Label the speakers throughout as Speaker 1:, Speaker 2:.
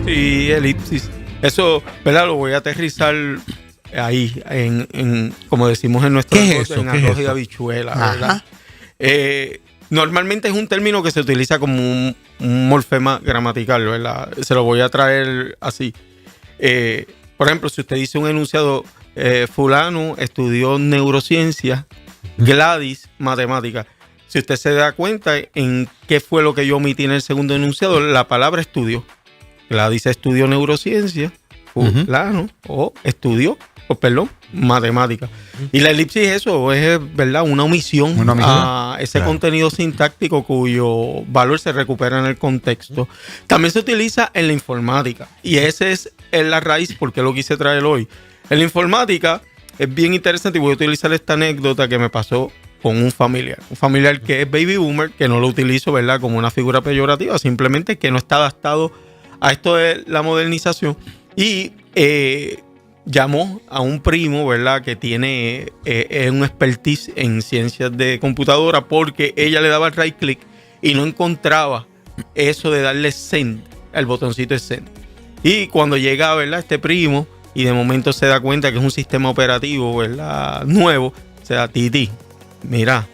Speaker 1: Sí, elipsis. Eso, ¿verdad? Lo voy a aterrizar ahí, como decimos en nuestro
Speaker 2: ¿Qué es eso?
Speaker 1: en arroz y habichuela, ¿verdad? Normalmente es un término que se utiliza como un morfema gramatical, ¿verdad? Se lo voy a traer así. Por ejemplo, si usted dice un enunciado, fulano estudió neurociencia, Gladys matemática. Si usted se da cuenta en qué fue lo que yo omití en el segundo enunciado, la palabra estudio. Gladys estudió neurociencia, fulano, o estudió, matemática. Y la elipsis es eso, es, ¿verdad? Una omisión a ese contenido sintáctico cuyo valor se recupera en el contexto. También se utiliza en la informática. Y esa es la raíz, porque lo quise traer hoy. En la informática es bien interesante y voy a utilizar esta anécdota que me pasó con un familiar que es baby boomer, que no lo utilizo, ¿verdad?, como una figura peyorativa, simplemente que no está adaptado a esto de la modernización y llamó a un primo, ¿verdad?, que tiene un expertise en ciencias de computadora, porque ella le daba el right click y no encontraba eso de darle send, el botoncito de send. Y cuando llega, ¿verdad?, este primo y de momento se da cuenta que es un sistema operativo, ¿verdad?, nuevo, o sea, Titi, mira,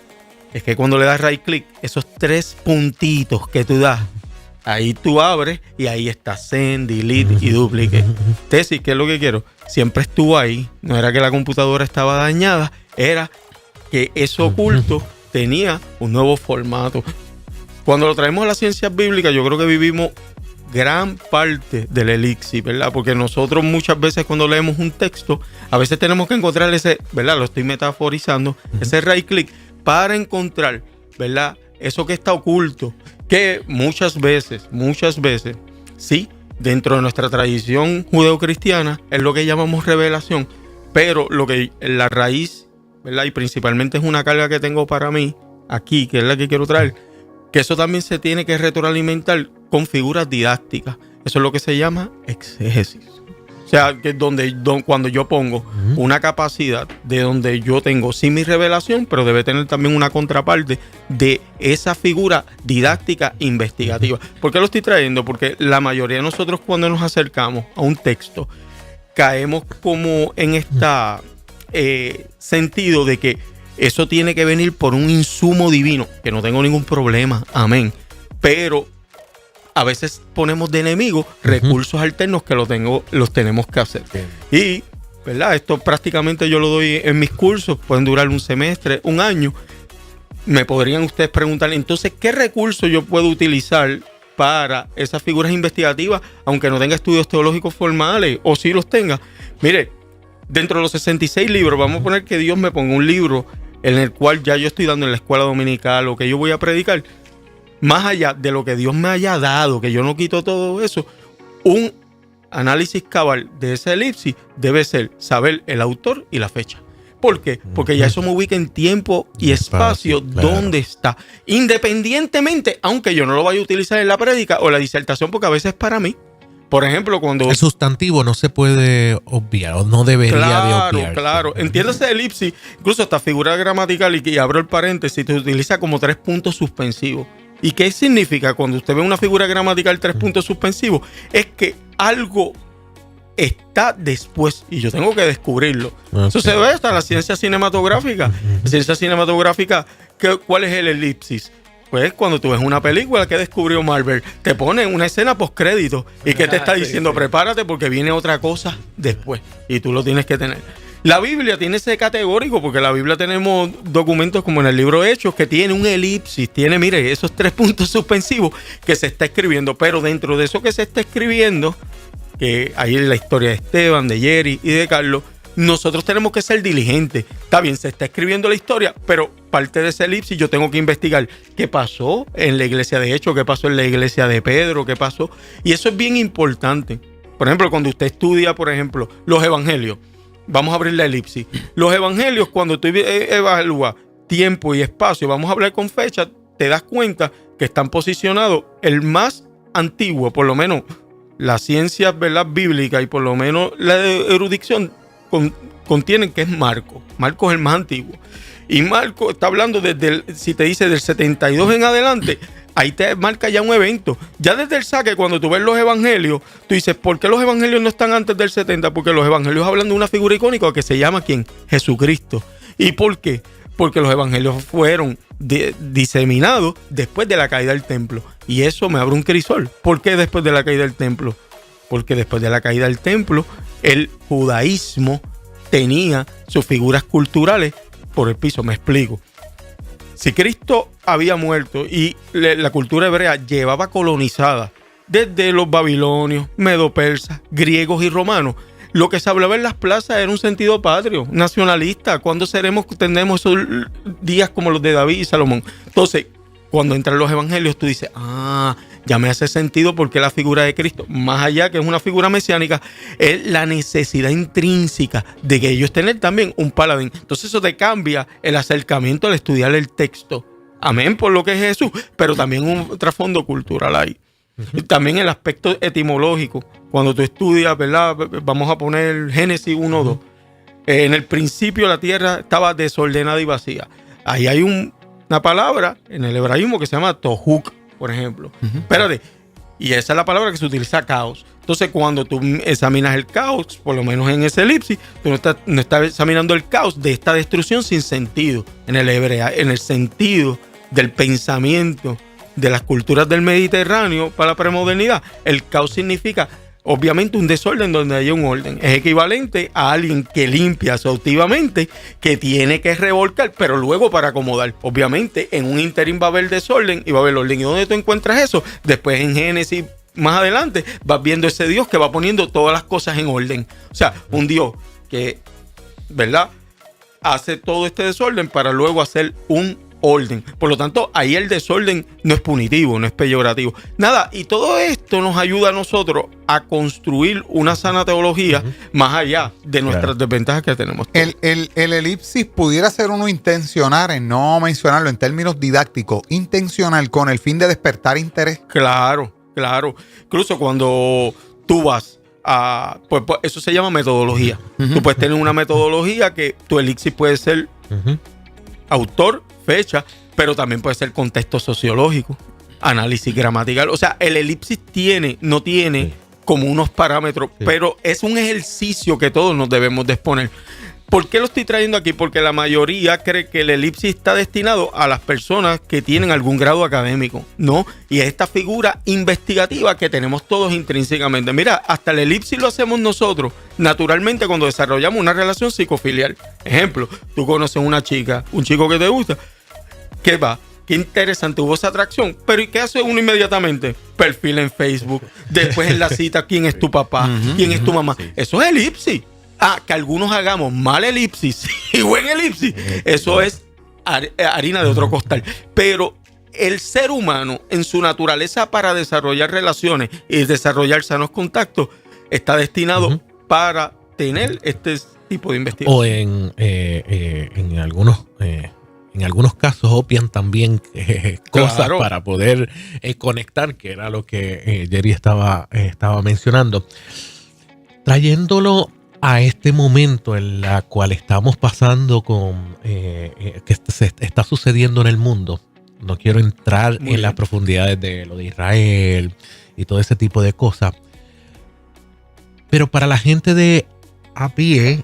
Speaker 1: es que cuando le das right click, esos 3 puntitos que tú das, ahí tú abres y ahí está send, delete y duplicate. Tesis, ¿qué es lo que quiero? Siempre estuvo ahí. No era que la computadora estaba dañada, era que eso oculto tenía un nuevo formato. Cuando lo traemos a las ciencias bíblicas, yo creo que vivimos gran parte del elixir, ¿verdad? Porque nosotros muchas veces cuando leemos un texto, a veces tenemos que encontrar ese, ¿verdad? Lo estoy metaforizando, ese right click para encontrar, ¿verdad?, eso que está oculto, que muchas veces, sí, dentro de nuestra tradición judeocristiana es lo que llamamos revelación, pero lo que la raíz, ¿verdad?, y principalmente es una carga que tengo para mí aquí, que es la que quiero traer, que eso también se tiene que retroalimentar con figuras didácticas. Eso es lo que se llama exégesis. O sea, que cuando yo pongo una capacidad de donde yo tengo sí mi revelación, pero debe tener también una contraparte de esa figura didáctica investigativa. ¿Por qué lo estoy trayendo? Porque la mayoría de nosotros cuando nos acercamos a un texto caemos como en esta sentido de que eso tiene que venir por un insumo divino, que no tengo ningún problema, amén. Pero a veces ponemos de enemigo recursos alternos que los tenemos que hacer. Y, ¿verdad?, esto prácticamente yo lo doy en mis cursos, pueden durar un semestre, un año. Me podrían ustedes preguntar, entonces, ¿qué recursos yo puedo utilizar para esas figuras investigativas, aunque no tenga estudios teológicos formales, o sí los tenga? Mire, dentro de los 66 libros, vamos a poner que Dios me ponga un libro en el cual ya yo estoy dando en la escuela dominical o que yo voy a predicar. Más allá de lo que Dios me haya dado, que yo no quito todo eso, un análisis cabal de esa elipsis debe ser saber el autor y la fecha. ¿Por qué? Porque ya eso me ubica en tiempo y espacio dónde está. Independientemente, aunque yo no lo vaya a utilizar en la prédica o la disertación, porque a veces es para mí. Por ejemplo, cuando...
Speaker 2: El sustantivo no se puede obviar o no debería de obviar.
Speaker 1: Claro. Entiéndase elipsis, incluso esta figura gramatical, y abro el paréntesis, se utiliza como 3 puntos suspensivos. ¿Y qué significa cuando usted ve una figura gramatical 3 puntos suspensivos? Es que algo está después y yo tengo que descubrirlo. Okay. Eso se ve hasta en la ciencia cinematográfica. La ciencia cinematográfica, ¿cuál es el elipsis? Pues cuando tú ves una película que descubrió Marvel, te ponen una escena postcrédito y que te está diciendo, prepárate porque viene otra cosa después y tú lo tienes que tener. La Biblia tiene ese categórico, porque en la Biblia tenemos documentos como en el libro de Hechos que tiene un elipsis, tiene, mire, esos 3 puntos suspensivos que se está escribiendo, pero dentro de eso que se está escribiendo, que ahí es la historia de Esteban, de Jerry y de Carlos, nosotros tenemos que ser diligentes. Está bien, se está escribiendo la historia, pero parte de ese elipsis yo tengo que investigar qué pasó en la iglesia de Hechos, qué pasó en la iglesia de Pedro, qué pasó, y eso es bien importante. Por ejemplo, cuando usted estudia, por ejemplo, los evangelios, vamos a abrir la elipsis. Los evangelios, cuando tú evalúas tiempo y espacio, vamos a hablar con fecha, te das cuenta que están posicionados el más antiguo, por lo menos la ciencia, ¿verdad?, bíblica y por lo menos la erudición contienen que es Marcos. Marcos es el más antiguo. Y Marco está hablando si te dice del 72 en adelante, ahí te marca ya un evento. Ya desde el saque, cuando tú ves los evangelios, tú dices, ¿por qué los evangelios no están antes del 70? Porque los evangelios hablan de una figura icónica que se llama ¿quién? Jesucristo. ¿Y por qué? Porque los evangelios fueron diseminados después de la caída del templo. Y eso me abre un crisol. ¿Por qué después de la caída del templo? Porque después de la caída del templo, el judaísmo tenía sus figuras culturales por el piso. Me explico. Si Cristo había muerto y la cultura hebrea llevaba colonizada desde los babilonios, medopersas, griegos y romanos, lo que se hablaba en las plazas era un sentido patrio, nacionalista. ¿Cuándo tenemos esos días como los de David y Salomón? Entonces, cuando entran los evangelios, tú dices, ya me hace sentido porque la figura de Cristo, más allá que es una figura mesiánica, es la necesidad intrínseca de que ellos tengan también un paladín. Entonces eso te cambia el acercamiento al estudiar el texto. Amén, por lo que es Jesús, pero también un trasfondo cultural ahí. Y también el aspecto etimológico. Cuando tú estudias, ¿verdad? Vamos a poner Génesis 1:2. En el principio la tierra estaba desordenada y vacía. Ahí hay una palabra en el hebraísmo que se llama tohuk, por ejemplo. Espérate. Y esa es la palabra que se utiliza, caos. Entonces, cuando tú examinas el caos, por lo menos en ese elipsis, tú no estás examinando el caos de esta destrucción sin sentido. En el sentido del pensamiento de las culturas del Mediterráneo para la premodernidad, el caos significa obviamente un desorden donde hay un orden. Es equivalente a alguien que limpia exhaustivamente, que tiene que revolcar, pero luego para acomodar. Obviamente en un interín va a haber desorden y va a haber orden. ¿Y dónde tú encuentras eso? Después en Génesis, más adelante, vas viendo ese Dios que va poniendo todas las cosas en orden. O sea, un Dios que, ¿verdad?, hace todo este desorden para luego hacer un orden. Por lo tanto, ahí el desorden no es punitivo, no es peyorativo. Nada, y todo esto nos ayuda a nosotros a construir una sana teología más allá de nuestras desventajas que tenemos.
Speaker 3: El elipsis pudiera ser uno intencional, en no mencionarlo en términos didácticos, intencional con el fin de despertar interés.
Speaker 1: Claro. Incluso cuando tú vas pues eso se llama metodología. Tú puedes tener una metodología que tu elipsis puede ser autor, fecha, pero también puede ser contexto sociológico, análisis gramatical. O sea, el elipsis no tiene como unos parámetros, pero es un ejercicio que todos nos debemos de exponer. ¿Por qué lo estoy trayendo aquí? Porque la mayoría cree que el elipsis está destinado a las personas que tienen algún grado académico, ¿no? Y es esta figura investigativa que tenemos todos intrínsecamente. Mira, hasta el elipsis lo hacemos nosotros naturalmente cuando desarrollamos una relación psicofilial. Ejemplo, tú conoces una chica, un chico que te gusta, ¿qué va? Qué interesante, hubo esa atracción. Pero ¿y qué hace uno inmediatamente? Perfil en Facebook. Después en la cita, ¿quién es tu papá? ¿Quién es tu mamá? Sí. Eso es elipsis. Que algunos hagamos mal elipsis y buen elipsis, eso es harina de otro costal. Pero el ser humano, en su naturaleza para desarrollar relaciones y desarrollar sanos contactos, está destinado para tener este tipo de investigación.
Speaker 2: O en algunos casos obvian también cosas para poder conectar, que era lo que Jerry estaba mencionando. Trayéndolo a este momento en la cual estamos pasando con que se está sucediendo en el mundo. No quiero entrar en las profundidades de lo de Israel y todo ese tipo de cosas. Pero para la gente de a pie,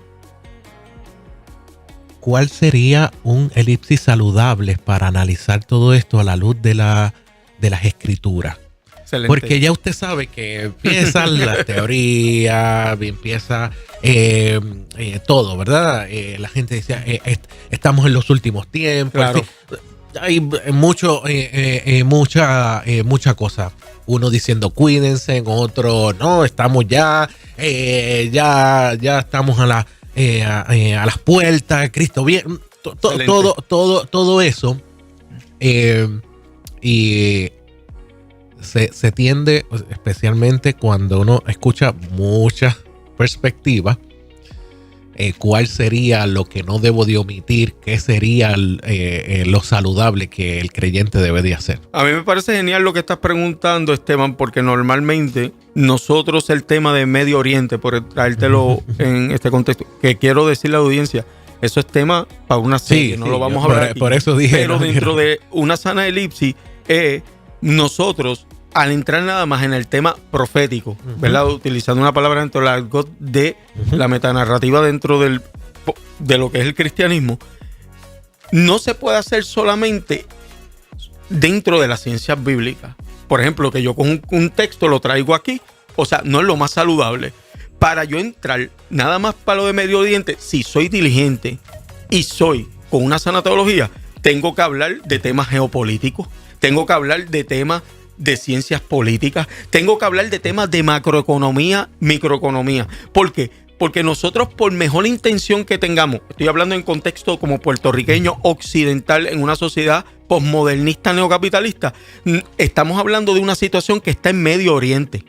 Speaker 2: ¿cuál sería un elipsis saludable para analizar todo esto a la luz de las escrituras? Excelente. Porque ya usted sabe que empiezan las teorías, empieza todo, ¿verdad? La gente decía, estamos en los últimos tiempos. Claro. Hay mucha cosa. Uno diciendo cuídense, otro no, estamos ya estamos a las puertas, Cristo bien, todo eso. Y se tiende, especialmente cuando uno escucha muchas perspectivas, cuál sería lo que no debo de omitir, qué sería lo saludable que el creyente debe de hacer.
Speaker 1: A mí me parece genial lo que estás preguntando, Esteban, porque normalmente nosotros el tema de Medio Oriente, por traértelo en este contexto, que quiero decirle a la audiencia, eso es tema para una serie, no lo vamos a hablar aquí.
Speaker 2: Por eso dije.
Speaker 1: Pero dentro de una sana elipsis, nosotros, al entrar nada más en el tema profético, ¿verdad? Utilizando una palabra dentro del argot de la metanarrativa dentro de lo que es el cristianismo, no se puede hacer solamente dentro de las ciencias bíblicas. Por ejemplo, que yo con un texto lo traigo aquí, o sea, no es lo más saludable. Para yo entrar nada más para lo de Medio Oriente, si soy diligente y soy con una sana teología, tengo que hablar de temas geopolíticos, tengo que hablar de temas de ciencias políticas, tengo que hablar de temas de macroeconomía, microeconomía. ¿Por qué? Porque nosotros, por mejor intención que tengamos, estoy hablando en contexto como puertorriqueño occidental en una sociedad posmodernista neocapitalista, estamos hablando de una situación que está en Medio Oriente.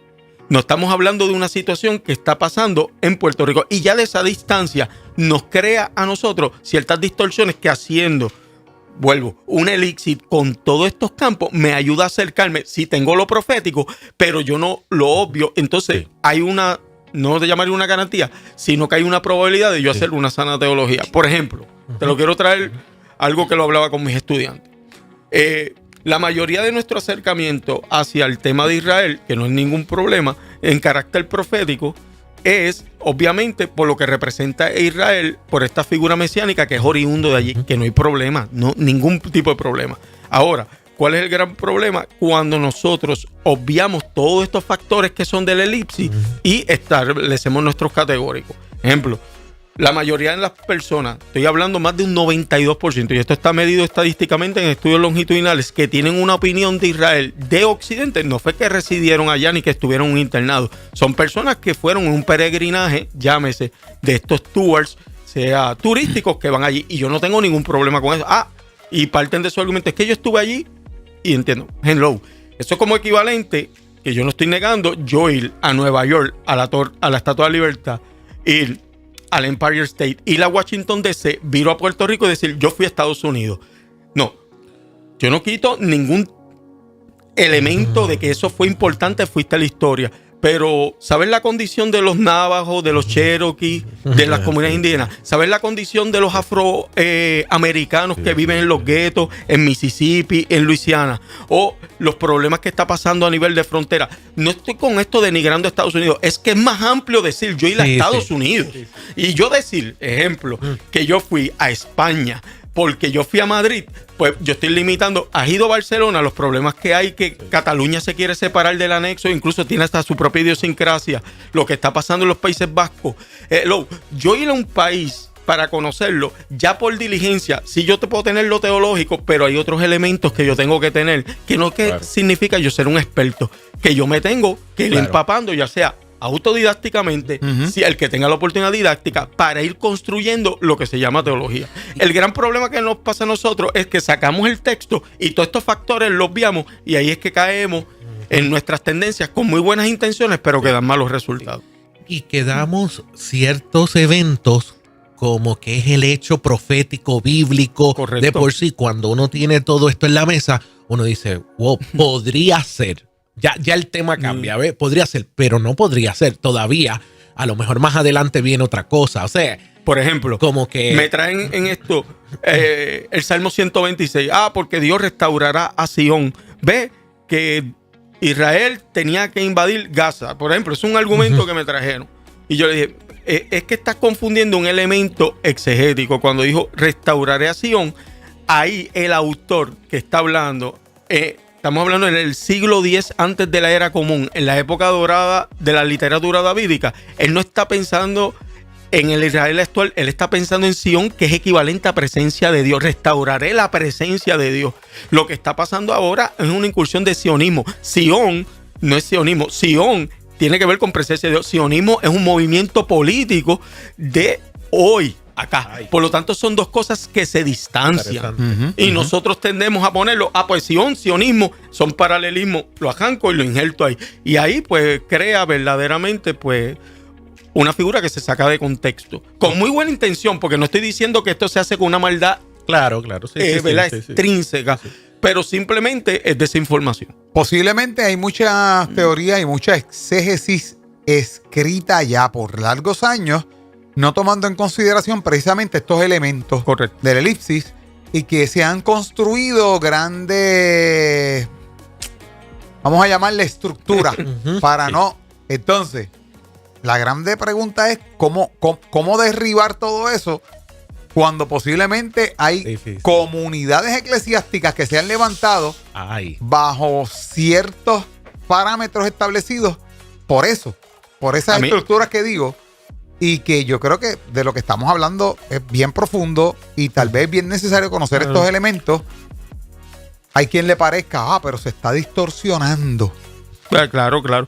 Speaker 1: No estamos hablando de una situación que está pasando en Puerto Rico. Y ya de esa distancia nos crea a nosotros ciertas distorsiones que haciendo, vuelvo, un elixir con todos estos campos me ayuda a acercarme. Sí tengo lo profético, pero yo no lo obvio. Entonces hay una, no te llamaré una garantía, sino que hay una probabilidad de yo hacer una sana teología. Por ejemplo, te lo quiero traer algo que lo hablaba con mis estudiantes. La mayoría de nuestro acercamiento hacia el tema de Israel, que no es ningún problema, en carácter profético, es obviamente por lo que representa Israel, por esta figura mesiánica que es oriundo de allí, que no hay problema, no, ningún tipo de problema. Ahora, ¿cuál es el gran problema? Cuando nosotros obviamos todos estos factores que son del elipsis y establecemos nuestros categóricos. Ejemplo, la mayoría de las personas, estoy hablando más de un 92%, y esto está medido estadísticamente en estudios longitudinales, que tienen una opinión de Israel de Occidente, no fue que residieron allá ni que estuvieron internados, son personas que fueron en un peregrinaje, llámese, de estos tours, sea turísticos, que van allí, y yo no tengo ningún problema con eso. Y parten de su argumento, es que yo estuve allí, y entiendo, hello, eso es como equivalente, que yo no estoy negando, yo ir a Nueva York, a la Estatua de la Libertad, ir al Empire State, ir a Washington DC, viro a Puerto Rico y decir, yo fui a Estados Unidos. No, yo no quito ningún elemento de que eso fue importante, fuiste a la historia. Pero, ¿sabes la condición de los navajos, de los cherokee, de las comunidades indígenas? ¿Sabes la condición de los afroamericanos que viven en los guetos, en Mississippi, en Luisiana? O los problemas que está pasando a nivel de frontera. No estoy con esto denigrando a Estados Unidos. Es que es más amplio decir yo ir a Estados Unidos. Y yo decir, ejemplo, que yo fui a España porque yo fui a Madrid, pues yo estoy limitando. Has ido a Barcelona, los problemas que hay, que Cataluña se quiere separar del anexo, incluso tiene hasta su propia idiosincrasia, lo que está pasando en los Países Vascos. Yo ir a un país para conocerlo, ya por diligencia, sí yo te puedo tener lo teológico, pero hay otros elementos que yo tengo que tener, que no significa yo ser un experto, que yo me tengo que ir empapando, ya sea autodidácticamente, si el que tenga la oportunidad didáctica, para ir construyendo lo que se llama teología. El gran problema que nos pasa a nosotros es que sacamos el texto y todos estos factores los obviamos, y ahí es que caemos en nuestras tendencias con muy buenas intenciones, pero que dan malos resultados.
Speaker 2: Y que damos ciertos eventos como que es el hecho profético, bíblico. Correcto. De por sí, cuando uno tiene todo esto en la mesa, uno dice, wow, podría ser. Ya el tema cambia, ¿ves? Podría ser, pero no podría ser todavía. A lo mejor más adelante viene otra cosa. O sea,
Speaker 1: por ejemplo,
Speaker 2: como que
Speaker 1: me traen en esto el Salmo 126. Porque Dios restaurará a Sión. Ve que Israel tenía que invadir Gaza. Por ejemplo, es un argumento que me trajeron. Y yo le dije, es que estás confundiendo un elemento exegético. Cuando dijo restauraré a Sión, ahí el autor que está hablando... Estamos hablando en el siglo X antes de la era común, en la época dorada de la literatura davídica. Él no está pensando en el Israel actual, él está pensando en Sión, que es equivalente a presencia de Dios. Restauraré la presencia de Dios. Lo que está pasando ahora es una incursión de sionismo. Sión no es sionismo. Sión tiene que ver con presencia de Dios. Sionismo es un movimiento político de hoy. Acá. Por lo tanto, son dos cosas que se distancian. Y nosotros tendemos a ponerlo, pues sionismo, son paralelismos, lo arranco y lo injerto ahí. Y ahí, pues, crea verdaderamente, pues, una figura que se saca de contexto. Con muy buena intención, porque no estoy diciendo que esto se hace con una maldad extrínseca, pero simplemente es desinformación.
Speaker 3: Posiblemente hay muchas teorías y mucha exégesis escrita ya por largos años, no tomando en consideración precisamente estos elementos
Speaker 1: Correcto.
Speaker 3: del elipsis y que se han construido grandes, vamos a llamarle estructuras para
Speaker 1: Sí.
Speaker 3: no. Entonces, la grande pregunta es cómo derribar todo eso cuando posiblemente hay
Speaker 2: Difícil.
Speaker 3: comunidades eclesiásticas que se han levantado
Speaker 2: Ay.
Speaker 3: bajo ciertos parámetros establecidos por eso, por esas
Speaker 1: A mí-
Speaker 3: estructuras que digo, y que yo creo que de lo que estamos hablando es bien profundo y tal vez bien necesario conocer estos elementos. Hay quien le parezca, pero se está distorsionando.
Speaker 1: Claro.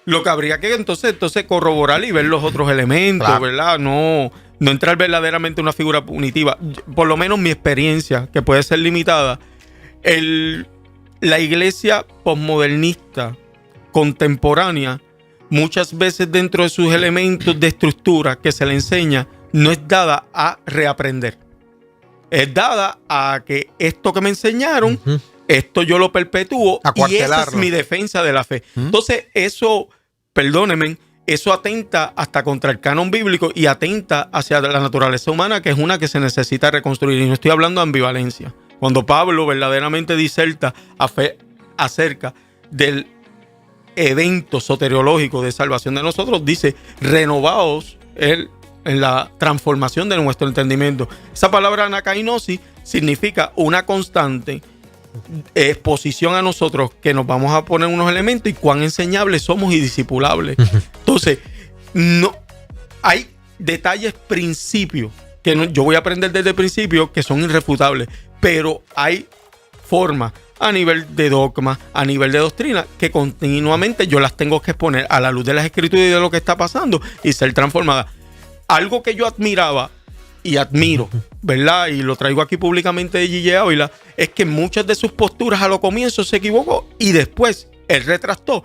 Speaker 1: Lo que habría que entonces corroborar y ver los otros elementos,
Speaker 3: Claro.
Speaker 1: ¿verdad? No entrar verdaderamente en una figura punitiva. Por lo menos mi experiencia, que puede ser limitada, la iglesia posmodernista contemporánea, muchas veces dentro de sus elementos de estructura que se le enseña, no es dada a reaprender. Es dada a que esto que me enseñaron, esto yo lo perpetúo
Speaker 3: A
Speaker 1: y esa es
Speaker 3: cuartelarlo.
Speaker 1: mi defensa de la fe. Entonces eso, perdónenme, eso atenta hasta contra el canon bíblico y atenta hacia la naturaleza humana, que es una que se necesita reconstruir. Y no estoy hablando de ambivalencia. Cuando Pablo verdaderamente diserta acerca del evento soteriológico de salvación de nosotros, dice, renovaos en la transformación de nuestro entendimiento. Esa palabra anakainosis significa una constante exposición a nosotros, que nos vamos a poner unos elementos y cuán enseñables somos y discipulables. Entonces, no hay detalles, principios, que yo voy a aprender desde el principio, que son irrefutables, pero hay formas a nivel de dogma, a nivel de doctrina, que continuamente yo las tengo que exponer a la luz de las escrituras y de lo que está pasando y ser transformada. Algo que yo admiraba y admiro, ¿verdad? Y lo traigo aquí públicamente de G.J. Ávila, es que muchas de sus posturas a lo comienzo se equivocó y después él retractó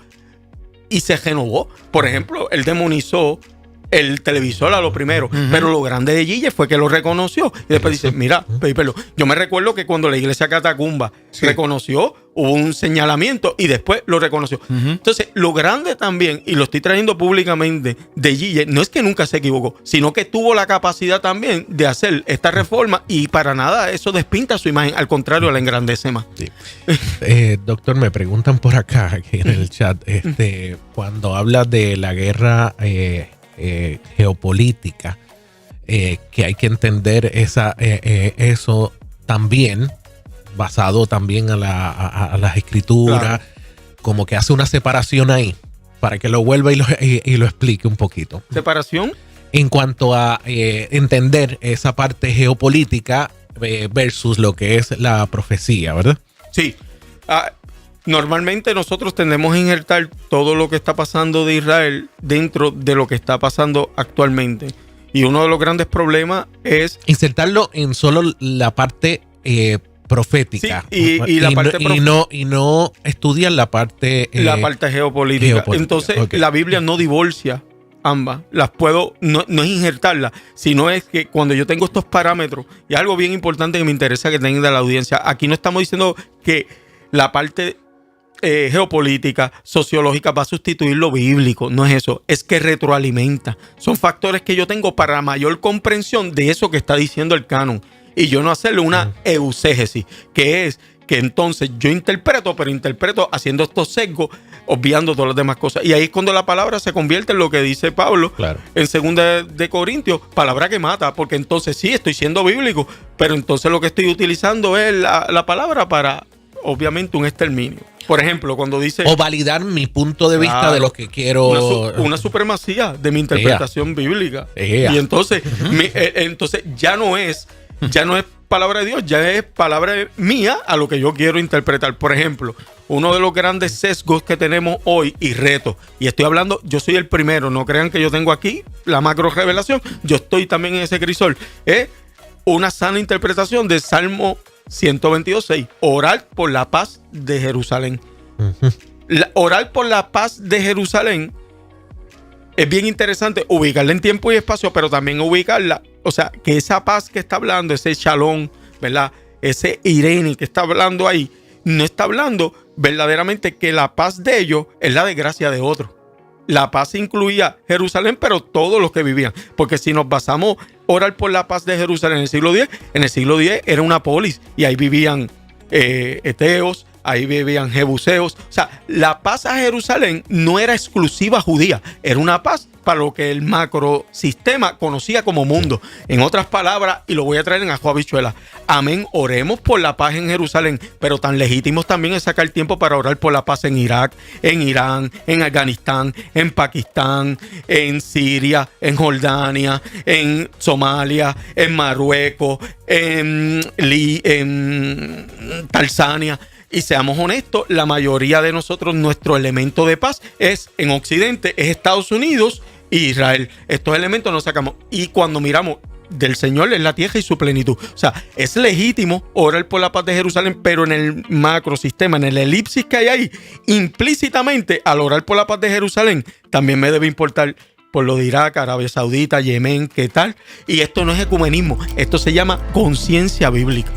Speaker 1: y se renovó. Por ejemplo, él demonizó el televisor a lo primero, pero lo grande de Gille fue que lo reconoció y después dice, mira, pero yo me recuerdo que cuando la iglesia Catacumba reconoció, hubo un señalamiento y después lo reconoció. Entonces, lo grande también, y lo estoy trayendo públicamente de Gille, no es que nunca se equivocó, sino que tuvo la capacidad también de hacer esta reforma y para nada eso despinta su imagen, al contrario, la engrandece más.
Speaker 2: Sí. Doctor, me preguntan por acá, aquí en el chat, cuando habla de la guerra geopolítica, que hay que entender eso también, basado también a las escrituras, claro, como que hace una separación ahí, para que lo vuelva y lo explique un poquito.
Speaker 1: ¿Separación?
Speaker 2: En cuanto a entender esa parte geopolítica versus lo que es la profecía, ¿verdad?
Speaker 1: Sí. Normalmente nosotros tendemos a injertar todo lo que está pasando de Israel dentro de lo que está pasando actualmente. Y uno de los grandes problemas es
Speaker 2: insertarlo en solo la parte profética.
Speaker 1: Sí, y la parte
Speaker 2: y no estudian la parte
Speaker 1: geopolítica. Entonces, la Biblia no divorcia ambas. Las puedo, no es injertarlas, sino es que cuando yo tengo estos parámetros, y algo bien importante que me interesa que tenga la audiencia, aquí no estamos diciendo que la parte geopolítica, sociológica va a sustituir lo bíblico, no es eso, es que retroalimenta. Son factores que yo tengo para mayor comprensión de eso que está diciendo el canon y yo no hacerle una eusegesis, que es que entonces yo interpreto haciendo estos sesgos, obviando todas las demás cosas. Y ahí es cuando la palabra se convierte en lo que dice Pablo, claro, en 2 de Corintios, palabra que mata, porque entonces sí, estoy siendo bíblico, pero entonces lo que estoy utilizando es la palabra para, obviamente, un exterminio. Por ejemplo, cuando dice...
Speaker 2: O validar mi punto de vista, claro, de lo que quiero...
Speaker 1: Una supremacía de mi interpretación bíblica. Y entonces, entonces ya no es palabra de Dios, ya es palabra mía a lo que yo quiero interpretar. Por ejemplo, uno de los grandes sesgos que tenemos hoy y retos, y estoy hablando, yo soy el primero, no crean que yo tengo aquí la macro revelación, yo estoy también en ese crisol, es una sana interpretación del Salmo 122:6, orar por la paz de Jerusalén. Orar por la paz de Jerusalén es bien interesante ubicarla en tiempo y espacio, pero también ubicarla, o sea, que esa paz que está hablando, ese shalom, ¿verdad? Ese irene que está hablando ahí, no está hablando verdaderamente que la paz de ellos es la desgracia de otros. la paz incluía Jerusalén, pero todos los que vivían. Porque si nos basamos orar por la paz de Jerusalén en el siglo X era una polis y ahí vivían eteos, ahí vivían jebuseos. O sea, la paz a Jerusalén no era exclusiva judía, era una paz para lo que el macrosistema conocía como mundo. En otras palabras, y lo voy a traer en ajo habichuela, amén, oremos por la paz en Jerusalén, pero tan legítimos también es sacar tiempo para orar por la paz en Irak, en Irán, en Afganistán, en Pakistán, en Siria, en Jordania, en Somalia, en Marruecos, en Tanzania. Y seamos honestos, la mayoría de nosotros, nuestro elemento de paz es en Occidente, es Estados Unidos e Israel. Estos elementos nos sacamos. Y cuando miramos del Señor es la tierra y su plenitud. O sea, es legítimo orar por la paz de Jerusalén, pero en el macrosistema, en el elipsis que hay ahí, implícitamente, al orar por la paz de Jerusalén, también me debe importar por lo de Irak, Arabia Saudita, Yemen, ¿qué tal? Y esto no es ecumenismo, esto se llama conciencia bíblica.